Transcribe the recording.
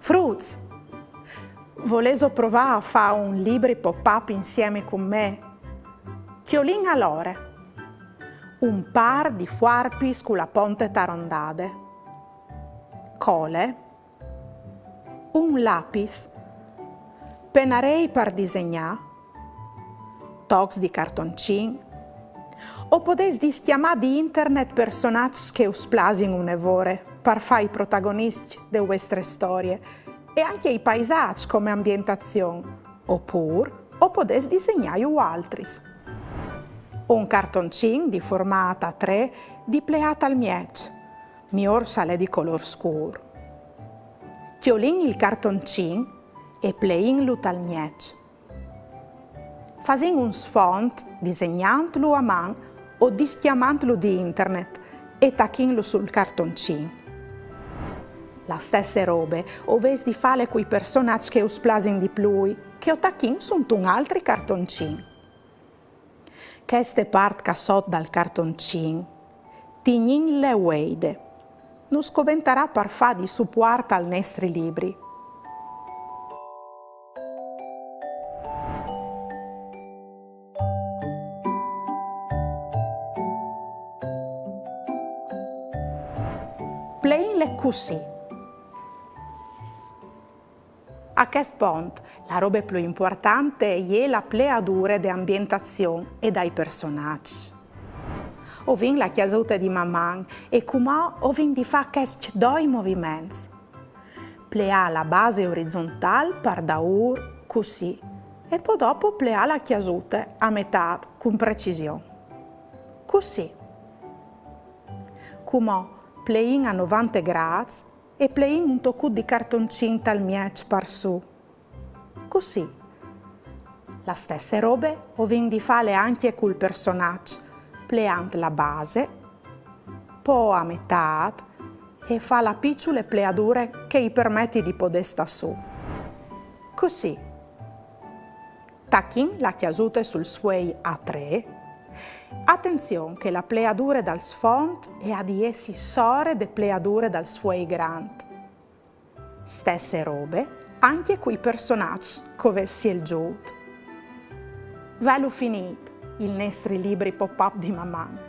Fruz, voleso provare a fare un libro pop-up insieme con me? Chiolin allora. Un par di fuarpi sulla ponte tarondade. Cole. Un lapis. Penarei per disegnare. Tox di cartoncin. O potessi chiamare di internet personaggi che usplasin un'evore per fare i protagonisti delle vostre storie e anche i paesaggi come ambientazione. Oppure, o potessi disegnare altri. Un cartoncin di formato A3 di pleata al miec. Mior sale di color scuro. Chiolin il cartoncin e pleinlo al miec. Fasin un sfont disegnantlo a man o dischiamantlo di internet e tacchinlo sul cartoncin. La stessa robe oves di fare quei personaggi che usplasin di plui, che o tacchin sunt un altri cartoncin. Queste part cassot dal cartoncin, tignin le weide, non scoventerà per fa di supporto al nostri libri. Plein le così. A questo punto, la roba più importante è la pleadura di ambientazione e dai personaggi. Ho vinto la chiasuta di mamma e come ho vinto di fare questi due movimenti. Plea la base orizzontale per da così e poi dopo plea la chiasuta a metà con precisione. Così. Come plein a 90 gradi e plein un tocco di cartoncin tal miec par su. Così. La stessa roba ho vinto di fare anche col personaggio, pleant la base, poi a metà e fa la piccole pleadure che gli permette di poter sta su. Così. Tacchin la chiasuta sul suoi A3. Attenzione che la pleadura dal sfondo è a di essi sore de pleadure dal suoi grande. Stesse robe anche quei personaggi come si è il giuto. Velo finito il nostri libri pop-up di mamma.